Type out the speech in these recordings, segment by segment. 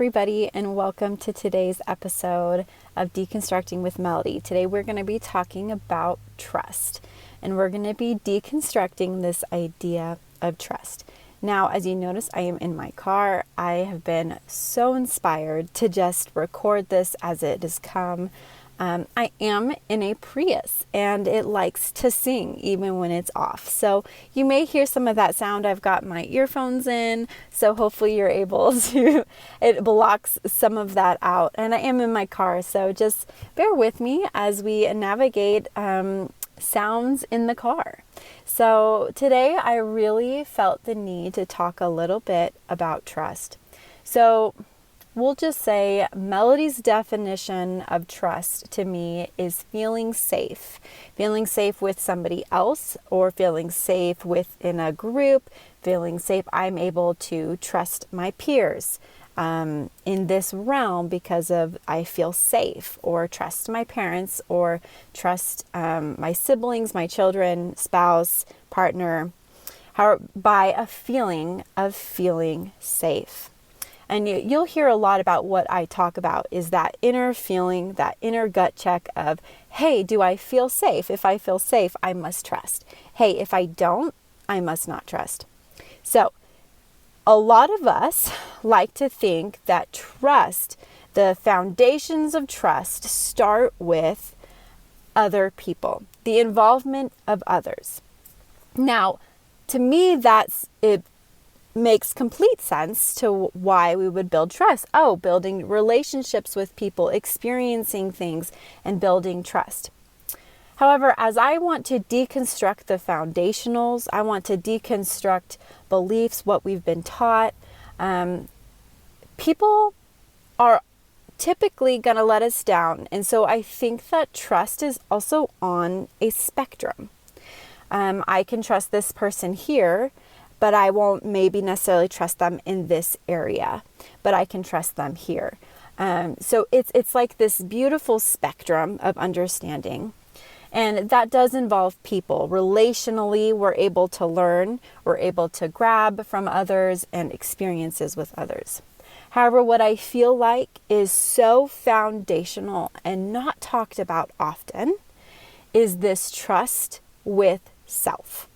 everybody, and welcome to today's episode of Deconstructing with Melody. Today we're going to be talking about trust, and we're going to be deconstructing this idea of trust. Now, as you notice, I am in my car. I have been so inspired to just record this as it has come. I am in a Prius and it likes to sing even when it's off. So you may hear some of that sound. I've got my earphones in, so hopefully you're able to, it blocks some of that out. And I am in my car, so just bear with me as we navigate sounds in the car. So today I really felt the need to talk a little bit about trust. So we'll just say Melody's definition of trust to me is feeling safe with somebody else, or feeling safe within a group, feeling safe. I'm able to trust my peers in this realm because of I feel safe, or trust my parents, or trust my siblings, my children, spouse, partner, by a feeling of feeling safe. And you'll hear a lot about what I talk about is that inner feeling, that inner gut check of, hey, do I feel safe? If I feel safe, I must trust. Hey, if I don't, I must not trust. So a lot of us like to think that trust, the foundations of trust, start with other people, the involvement of others. Now, to me, it makes complete sense to why we would build trust. Building relationships with people, experiencing things, and building trust. However, as I want to deconstruct the foundationals, I want to deconstruct beliefs, what we've been taught, people are typically going to let us down. And so I think that trust is also on a spectrum. I can trust this person here, but I won't maybe necessarily trust them in this area, but I can trust them here. So it's like this beautiful spectrum of understanding. And that does involve people. Relationally, we're able to learn, we're able to grab from others and experiences with others. However, what I feel like is so foundational and not talked about often is this trust with self.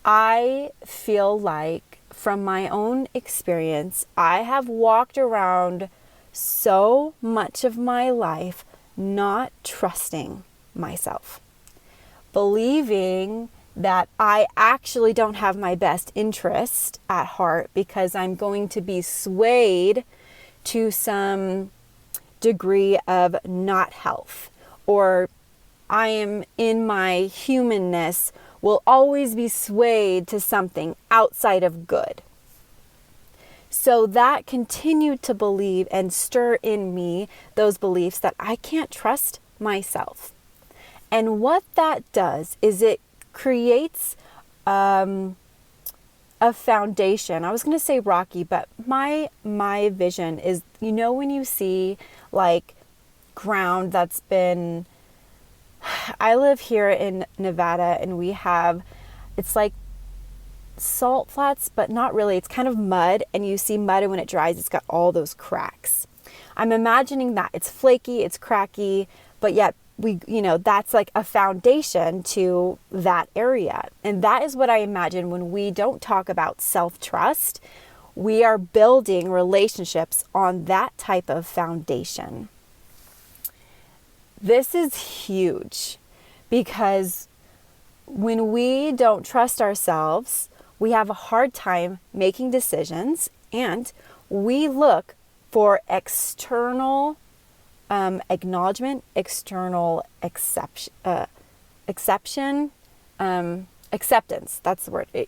I feel like from my own experience, I have walked around so much of my life not trusting myself, believing that I actually don't have my best interest at heart because I'm going to be swayed to some degree of not health, or I am in my humanness will always be swayed to something outside of good. So that continued to believe and stir in me those beliefs that I can't trust myself. And what that does is it creates a foundation. I was going to say rocky, but my vision is, when you see like ground that's been, I live here in Nevada and we have, it's like salt flats, but not really. It's kind of mud, and you see mud, and when it dries, it's got all those cracks. I'm imagining that it's flaky, it's cracky, but yet that's like a foundation to that area. And that is what I imagine when we don't talk about self-trust. We are building relationships on that type of foundation. This is huge because when we don't trust ourselves, we have a hard time making decisions, and we look for external acknowledgement, external acceptance. That's the word.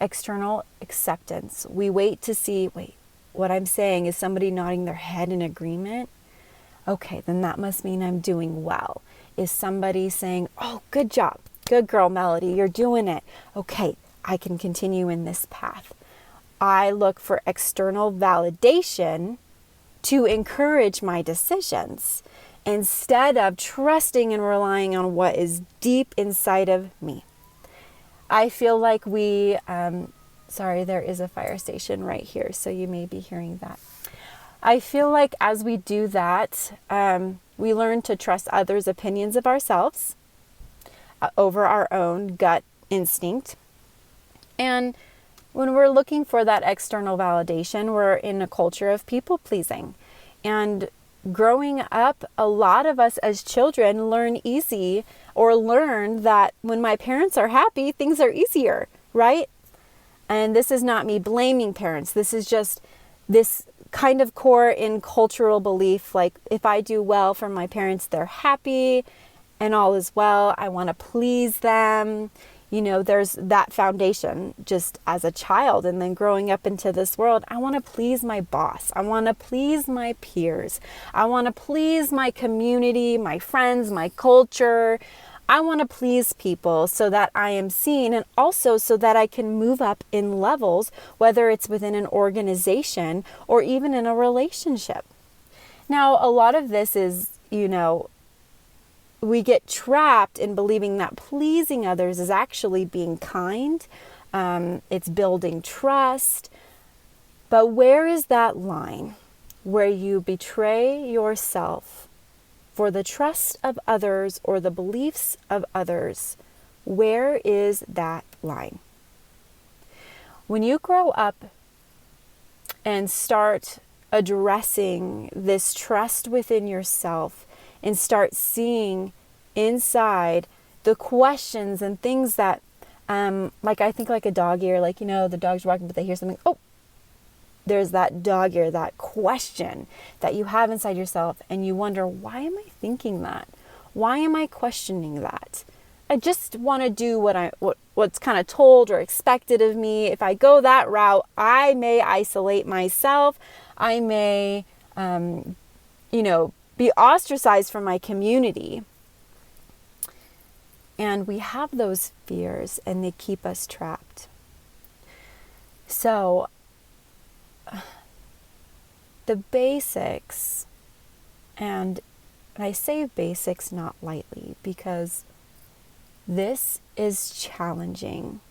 External acceptance. We wait to see, what I'm saying is somebody nodding their head in agreement. Okay, then that must mean I'm doing well. Is somebody saying, oh, good job, good girl, Melody, you're doing it. Okay, I can continue in this path. I look for external validation to encourage my decisions instead of trusting and relying on what is deep inside of me. I feel like we Sorry, there is a fire station right here, so you may be hearing that. I feel like as we do that, we learn to trust others' opinions of ourselves over our own gut instinct. And when we're looking for that external validation, we're in a culture of people pleasing. And growing up, a lot of us as children learn that when my parents are happy, things are easier, right? And this is not me blaming parents. This is just this kind of core in cultural belief. Like, if I do well for my parents, they're happy and all is well. I want to please them. There's that foundation just as a child. And then growing up into this world, I want to please my boss. I want to please my peers. I want to please my community, my friends, my culture. I want to please people so that I am seen, and also so that I can move up in levels, whether it's within an organization or even in a relationship. Now, a lot of this is, we get trapped in believing that pleasing others is actually being kind. It's building trust. But where is that line where you betray yourself for the trust of others or the beliefs of others? Where is that line? When you grow up and start addressing this trust within yourself and start seeing inside the questions and things that, I think like a dog ear, the dog's walking, but they hear something, there's that dog ear, that question that you have inside yourself, and you wonder, why am I thinking that? Why am I questioning that? I just want to do what's kind of told or expected of me. If I go that route, I may isolate myself. I may, be ostracized from my community. And we have those fears, and they keep us trapped. So, the basics, and I say basics not lightly, because this is challenging.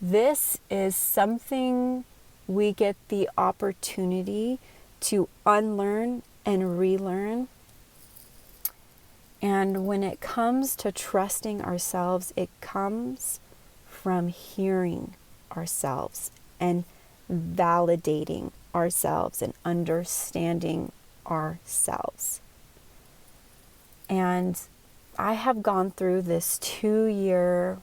This is something we get the opportunity to unlearn and relearn. And when it comes to trusting ourselves, it comes from hearing ourselves and validating ourselves and understanding ourselves. And I have gone through this 2 year,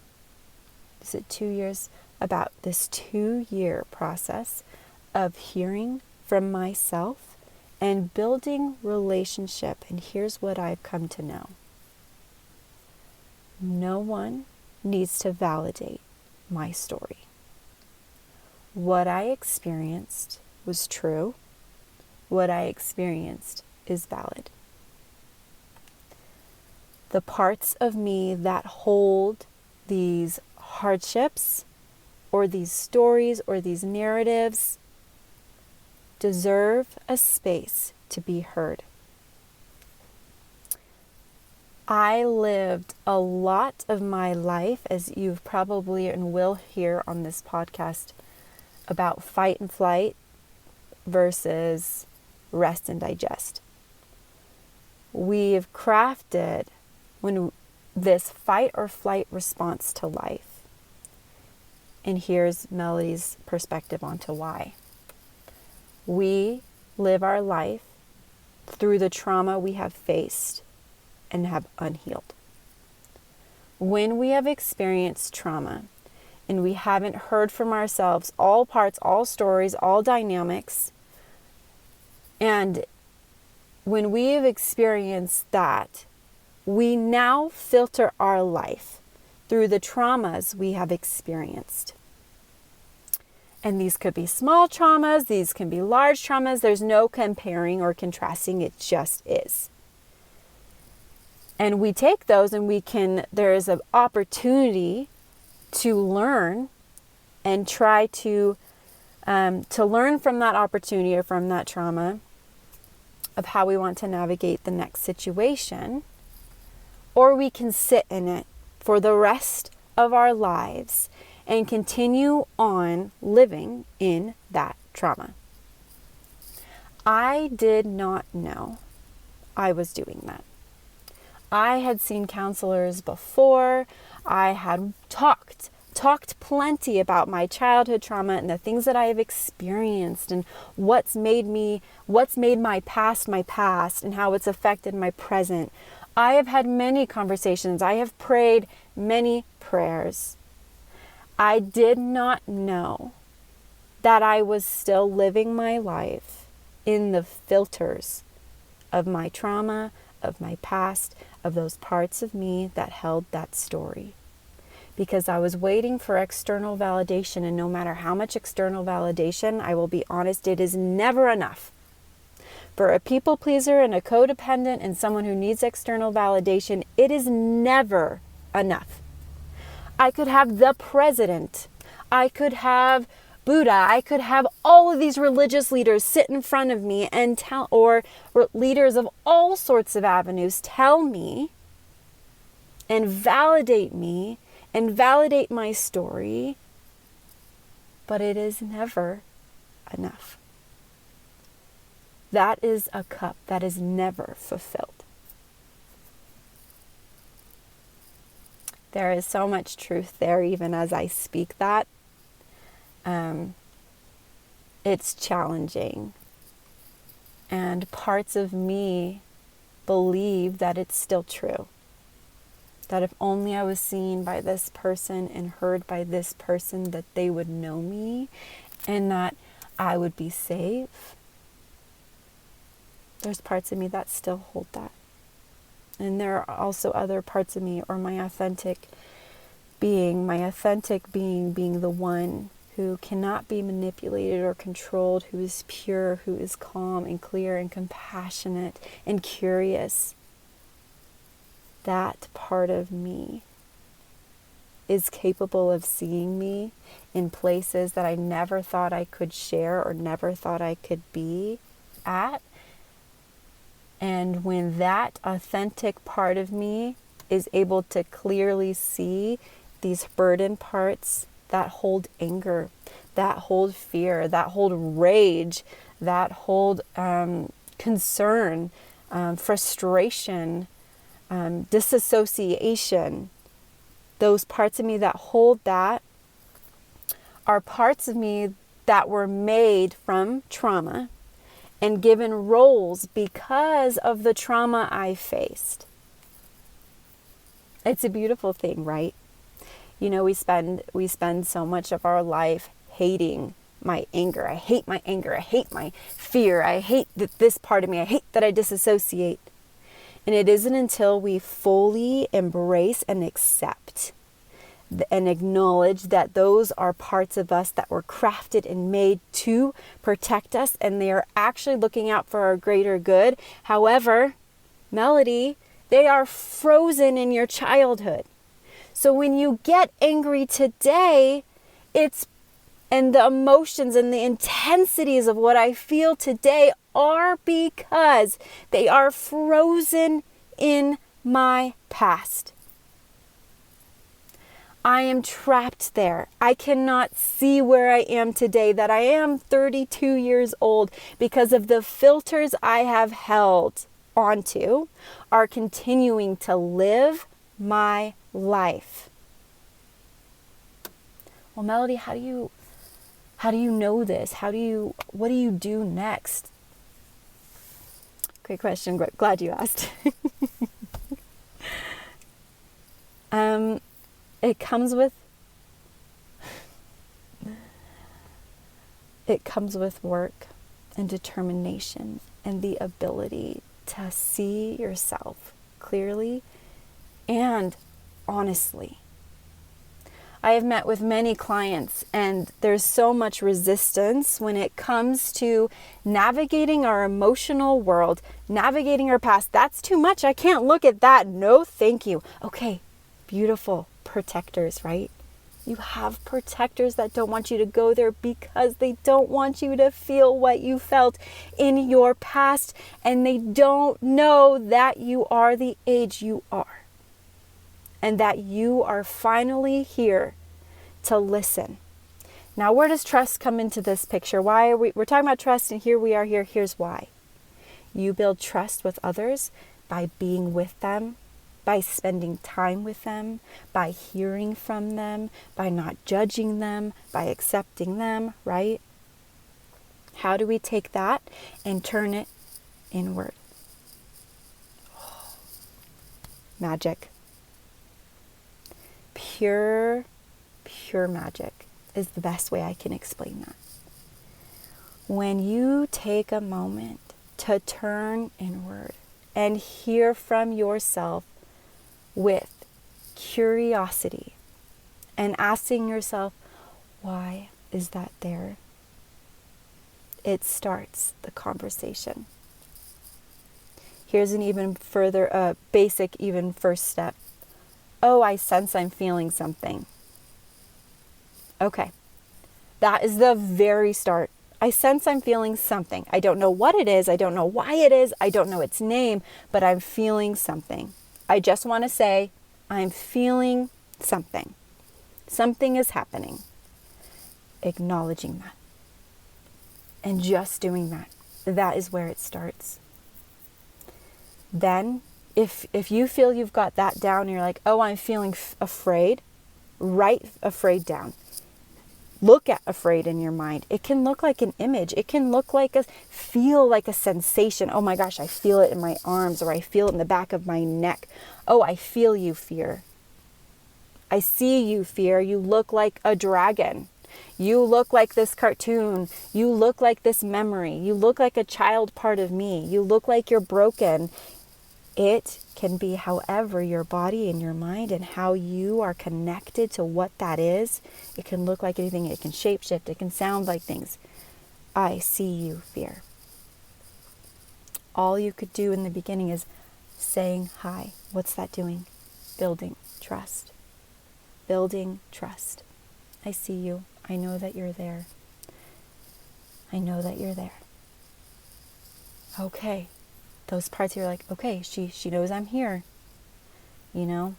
is it 2 years? About this 2 year process of hearing from myself and building relationship. And here's what I've come to know. No one needs to validate my story. What I experienced was true. What I experienced is valid. The parts of me that hold these hardships or these stories or these narratives deserve a space to be heard. I lived a lot of my life, as you've probably and will hear on this podcast, about fight and flight versus rest and digest. We've crafted this fight or flight response to life. And here's Melody's perspective onto why. We live our life through the trauma we have faced and have unhealed. When we have experienced trauma and we haven't heard from ourselves all parts, all stories, all dynamics, and when we have experienced that, we now filter our life through the traumas we have experienced. And these could be small traumas, these can be large traumas. There's no comparing or contrasting, it just is. And we take those and there is an opportunity to learn and try to learn from that opportunity or from that trauma of how we want to navigate the next situation. Or we can sit in it for the rest of our lives and continue on living in that trauma. I did not know I was doing that. I had seen counselors before. I had talked plenty about my childhood trauma and the things that I have experienced and what's made my past and how it's affected my present. I have had many conversations. I have prayed many prayers. I did not know that I was still living my life in the filters of my trauma, of my past, of those parts of me that held that story. Because I was waiting for external validation, and no matter how much external validation, I will be honest, it is never enough. For a people pleaser and a codependent and someone who needs external validation, it is never enough. I could have the president, I could have Buddha, I could have all of these religious leaders sit in front of me and or leaders of all sorts of avenues tell me and validate me and validate my story, but it is never enough. That is a cup that is never fulfilled. There is so much truth there, even as I speak that. It's challenging. And parts of me believe that it's still true. That if only I was seen by this person and heard by this person, that they would know me and that I would be safe. There's parts of me that still hold that. And there are also other parts of me, or my authentic being being the one who cannot be manipulated or controlled, who is pure, who is calm and clear and compassionate and curious. That part of me is capable of seeing me in places that I never thought I could share or never thought I could be at. And when that authentic part of me is able to clearly see these burdened parts that hold anger, that hold fear, that hold rage, that hold concern, frustration, disassociation, those parts of me that hold that are parts of me that were made from trauma and given roles because of the trauma I faced. It's a beautiful thing, right? You know, we spend so much of our life hating my anger. I hate my anger. I hate my fear. I hate this part of me. I hate that I disassociate. And it isn't until we fully embrace and accept and acknowledge that those are parts of us that were crafted and made to protect us, and they are actually looking out for our greater good. However, Melody, they are frozen in your childhood. So when you get angry today, and the emotions and the intensities of what I feel today are because they are frozen in my past. I am trapped there. I cannot see where I am today, that I am 32 years old, because of the filters I have held onto are continuing to live my life. Well, Melody, how do you know this? What do you do next? Great question. Glad you asked. It comes with work and determination and the ability to see yourself clearly and honestly. I have met with many clients, and there's so much resistance when it comes to navigating our emotional world, navigating our past. That's too much. I can't look at that. No, thank you. Okay, beautiful protectors, right? You have protectors that don't want you to go there because they don't want you to feel what you felt in your past, and they don't know that you are the age you are. And that you are finally here to listen. Now, where does trust come into this picture? Why are we're talking about trust, and here we are here. Here's why. You build trust with others by being with them, by spending time with them, by hearing from them, by not judging them, by accepting them, right? How do we take that and turn it inward? Magic. Pure magic is the best way I can explain that. When you take a moment to turn inward and hear from yourself with curiosity and asking yourself, why is that there? It starts the conversation. Here's an even further, basic, even first step. Oh, I sense I'm feeling something. Okay, that is the very start. I sense I'm feeling something. I don't know what it is. I don't know why it is. I don't know its name, but I'm feeling something. I just want to say, I'm feeling something. Something is happening. Acknowledging that. And just doing that. That is where it starts. Then, if you feel you've got that down, and you're like, oh, I'm feeling afraid, write afraid down. Look at afraid in your mind. It can look like an image. It can look like feel like a sensation. Oh my gosh, I feel it in my arms, or I feel it in the back of my neck. Oh, I feel you, fear. I see you, fear. You look like a dragon. You look like this cartoon. You look like this memory. You look like a child part of me. You look like you're broken. It can be however your body and your mind and how you are connected to what that is. It can look like anything. It can shapeshift. It can sound like things. I see you, fear. All you could do in the beginning is saying hi. What's that doing? Building trust. Building trust. I see you. I know that you're there. I know that you're there. Okay. Those parts you're like, okay, she knows I'm here. You know?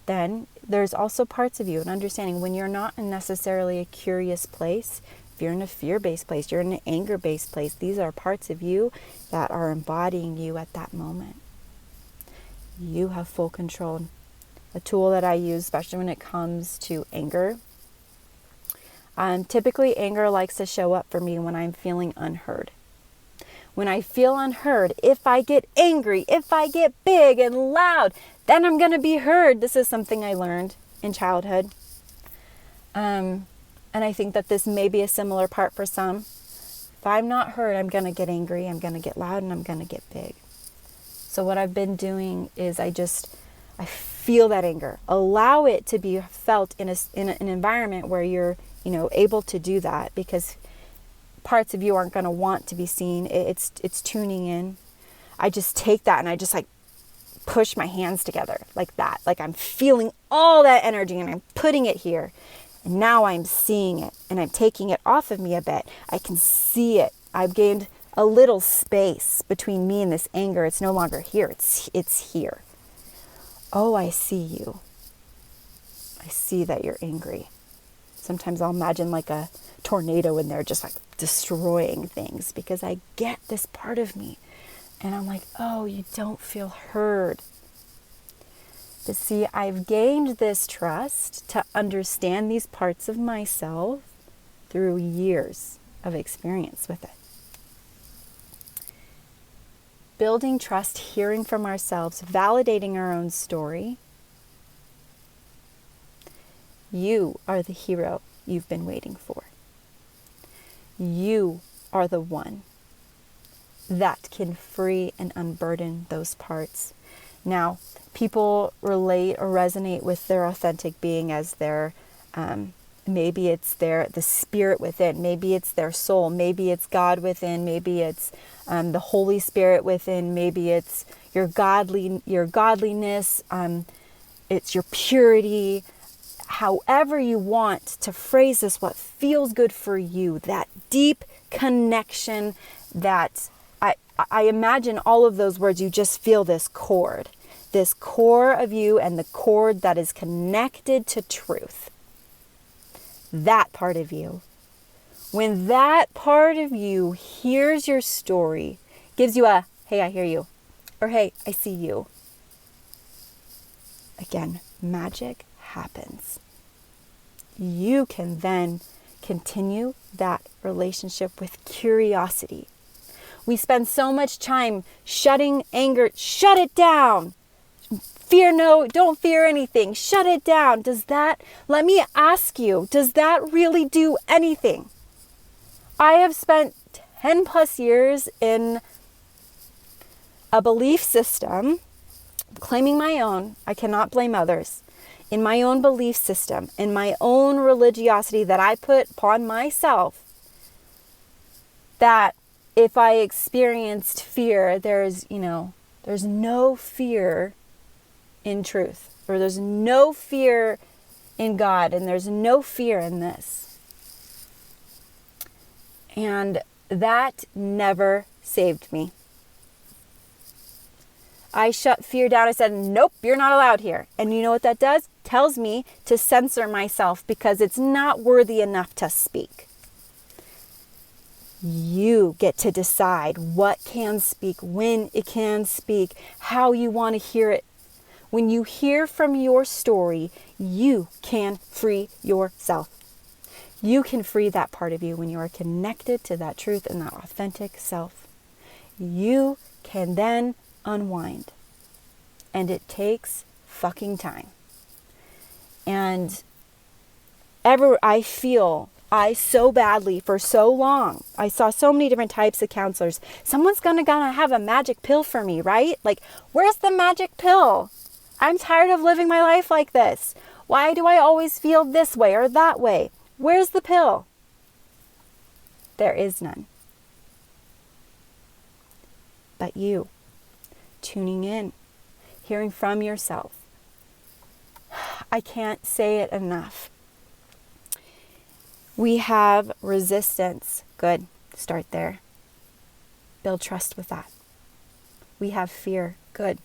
Then there's also parts of you and understanding when you're not in necessarily a curious place. If you're in a fear-based place, you're in an anger-based place, these are parts of you that are embodying you at that moment. You have full control. A tool that I use, especially when it comes to anger. Typically, anger likes to show up for me when I'm feeling unheard. When I feel unheard, if I get angry, if I get big and loud, then I'm going to be heard. This is something I learned in childhood. And I think that this may be a similar part for some. If I'm not heard, I'm going to get angry, I'm going to get loud, and I'm going to get big. So what I've been doing is I feel that anger. Allow it to be felt in an environment where you're, able to do that, because parts of you aren't going to want to be seen. It's tuning in. I just take that and I just push my hands together like that. Like I'm feeling all that energy and I'm putting it here. And now I'm seeing it and I'm taking it off of me a bit. I can see it. I've gained a little space between me and this anger. It's no longer here. It's here. Oh, I see you. I see that you're angry. Sometimes I'll imagine like a tornado in there just destroying things, because I get this part of me and I'm like, oh, you don't feel heard. But see, I've gained this trust to understand these parts of myself through years of experience with it. Building trust, hearing from ourselves, validating our own story. You are the hero you've been waiting for. You are the one that can free and unburden those parts. Now, people relate or resonate with their authentic being as their, maybe it's the spirit within, maybe it's their soul, maybe it's God within, maybe it's the Holy Spirit within, maybe it's your godliness, it's your purity. However you want to phrase this, what feels good for you, that deep connection that I imagine all of those words, you just feel this core of you and the cord that is connected to truth. that part of you. When that part of you hears your story, gives you a, hey, I hear you, or hey, I see you. Again, magic happens. You can then continue that relationship with curiosity. We spend so much time shutting anger, shut it down. Fear no, don't fear anything, shut it down. Let me ask you, does that really do anything? I have spent 10 plus years in a belief system, claiming my own, I cannot blame others, in my own belief system, in my own religiosity that I put upon myself, that if I experienced fear, there's no fear in truth, or there's no fear in God, and there's no fear in this. And that never saved me. I shut fear down. I said, nope, you're not allowed here. And you know what that does? Tells me to censor myself because it's not worthy enough to speak. You get to decide what can speak, when it can speak, how you want to hear it. When you hear from your story, you can free yourself. You can free that part of you when you are connected to that truth and that authentic self. You can then unwind. And it takes fucking time. And I so badly for so long, I saw so many different types of counselors. Someone's gonna have a magic pill for me, right? Like, where's the magic pill? I'm tired of living my life like this. Why do I always feel this way or that way? Where's the pill? There is none. But you, tuning in, hearing from yourself. I can't say it enough. We have resistance. Good. Start there. Build trust with that. We have fear. Good.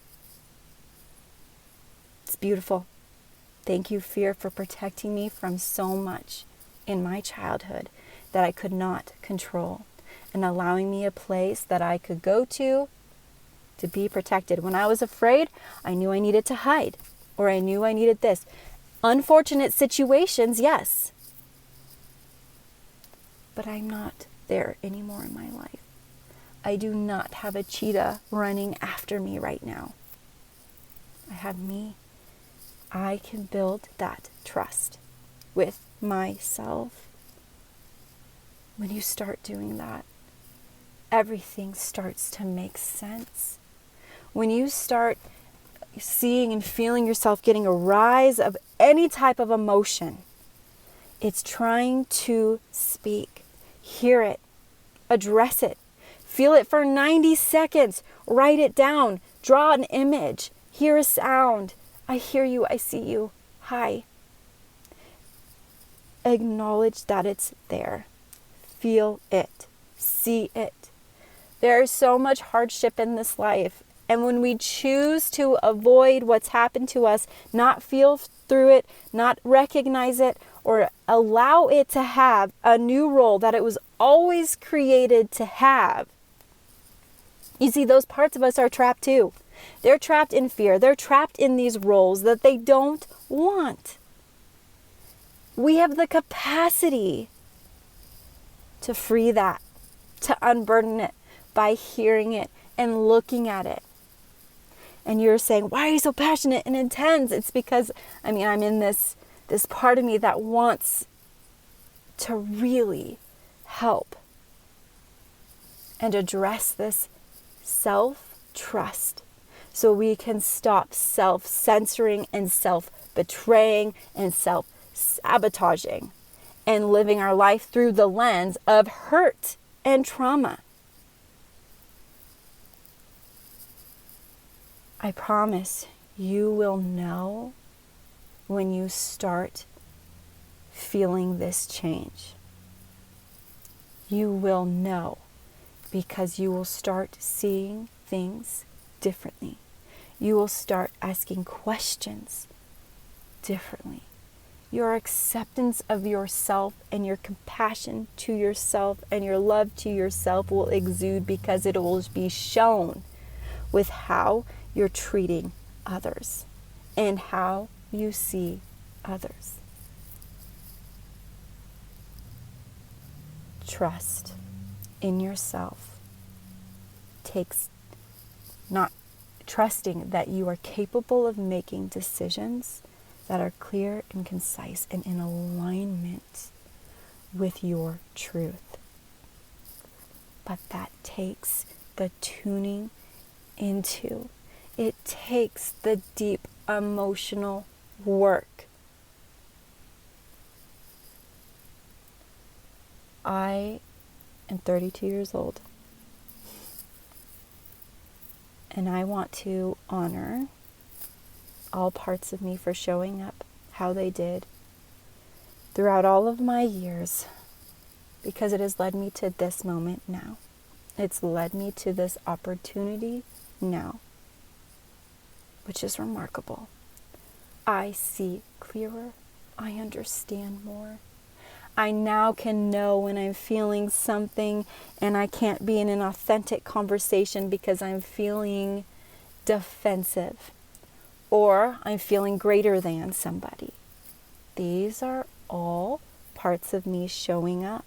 It's beautiful. Thank you, fear, for protecting me from so much in my childhood that I could not control, and allowing me a place that I could go to be protected. When I was afraid, I knew I needed to hide, or I knew I needed this. Unfortunate situations, yes. But I'm not there anymore in my life. I do not have a cheetah running after me right now. I have me. I can build that trust with myself. When you start doing that, everything starts to make sense. When you start seeing and feeling yourself getting a rise of any type of emotion, it's trying to speak. Hear it. Address it. Feel it for 90 seconds. Write it down. Draw an image. Hear a sound. I hear you. I see you. Hi. Acknowledge that it's there. Feel it. See it. There is so much hardship in this life. And when we choose to avoid what's happened to us, not feel through it, not recognize it, or allow it to have a new role that it was always created to have, you see, those parts of us are trapped too. They're trapped in fear. They're trapped in these roles that they don't want. We have the capacity to free that, to unburden it by hearing it and looking at it. And you're saying, why are you so passionate and intense? It's because, I'm in this part of me that wants to really help and address this self-trust so we can stop self-censoring and self-betraying and self-sabotaging and living our life through the lens of hurt and trauma. I promise you will know when you start feeling this change. You will know because you will start seeing things differently. You will start asking questions differently. Your acceptance of yourself and your compassion to yourself and your love to yourself will exude, because it will be shown with how you're treating others and how you see others. Trust in yourself takes not trusting that you are capable of making decisions that are clear and concise and in alignment with your truth. But that takes the tuning into. It takes the deep emotional work. I am 32 years old, and I want to honor all parts of me for showing up how they did throughout all of my years, because it has led me to this moment now. It's led me to this opportunity now, which is remarkable. I see clearer. I understand more. I now can know when I'm feeling something and I can't be in an authentic conversation because I'm feeling defensive or I'm feeling greater than somebody. These are all parts of me showing up.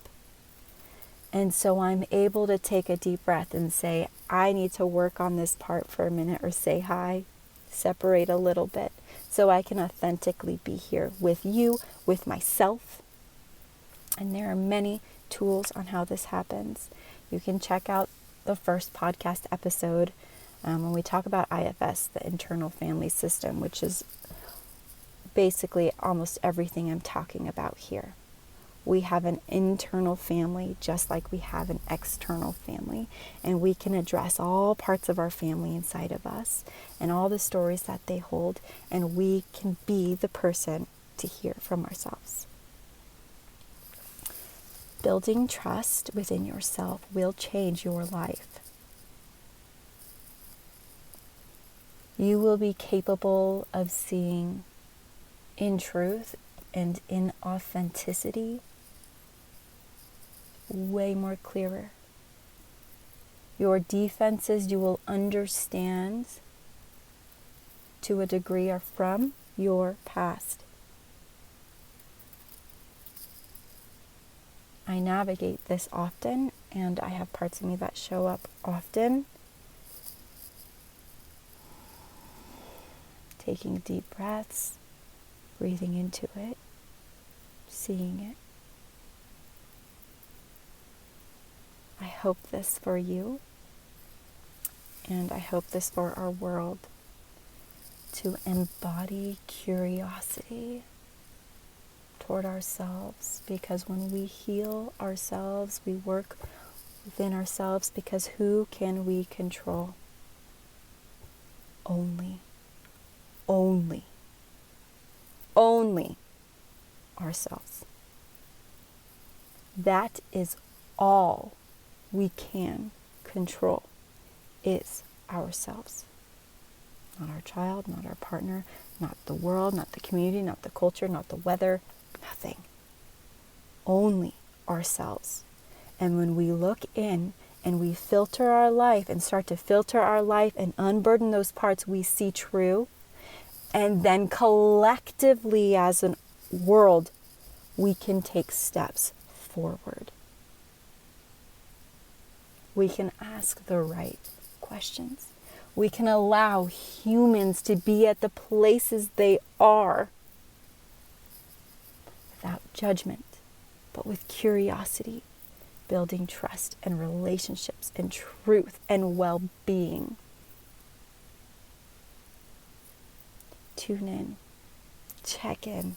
And so I'm able to take a deep breath and say, I need to work on this part for a minute, or say hi, separate a little bit, so I can authentically be here with you, with myself. And there are many tools on how this happens. You can check out the first podcast episode when we talk about IFS, the internal family system, which is basically almost everything I'm talking about here. We have an internal family just like we have an external family, and we can address all parts of our family inside of us and all the stories that they hold, and we can be the person to hear from ourselves. Building trust within yourself will change your life. You will be capable of seeing in truth and in authenticity way more clearer. Your defenses, you will understand to a degree, are from your past. I navigate this often, and I have parts of me that show up often. Taking deep breaths, breathing into it, seeing it. I hope this for you, and I hope this for our world, to embody curiosity toward ourselves, because when we heal ourselves, we work within ourselves, because who can we control? Only ourselves. That is all we can control, is ourselves. Not our child, not our partner, not the world, not the community, not the culture, not the weather, nothing. Only ourselves. And when we look in and we filter our life and start to filter our life and unburden those parts we see true, and then collectively as a world, we can take steps forward. We can ask the right questions. We can allow humans to be at the places they are without judgment, but with curiosity, building trust and relationships and truth and well-being. Tune in, check in.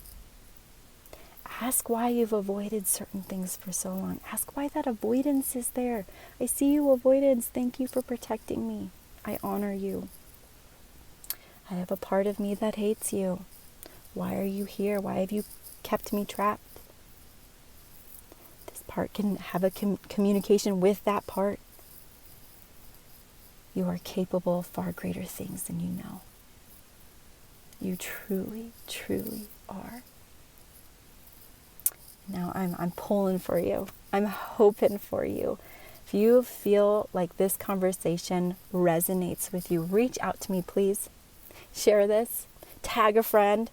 Ask why you've avoided certain things for so long. Ask why that avoidance is there. I see you, avoidance. Thank you for protecting me. I honor you. I have a part of me that hates you. Why are you here? Why have you kept me trapped? This part can have a communication with that part. You are capable of far greater things than you know. You truly, truly are. Now I'm pulling for you. I'm hoping for you. If you feel like this conversation resonates with you, reach out to me, please. Share this. Tag a friend.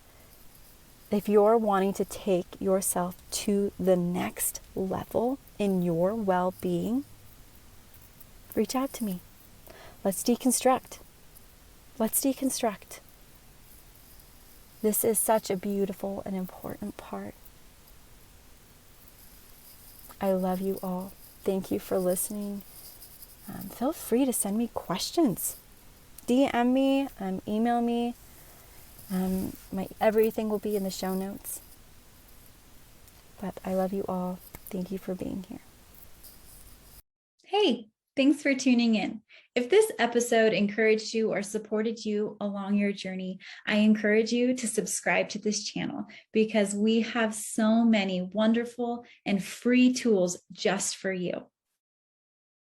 If you're wanting to take yourself to the next level in your well-being, reach out to me. Let's deconstruct. Let's deconstruct. This is such a beautiful and important part. I love you all. Thank you for listening. Feel free to send me questions. DM me, email me. Everything will be in the show notes. But I love you all. Thank you for being here. Hey, thanks for tuning in. If this episode encouraged you or supported you along your journey, I encourage you to subscribe to this channel because we have so many wonderful and free tools just for you.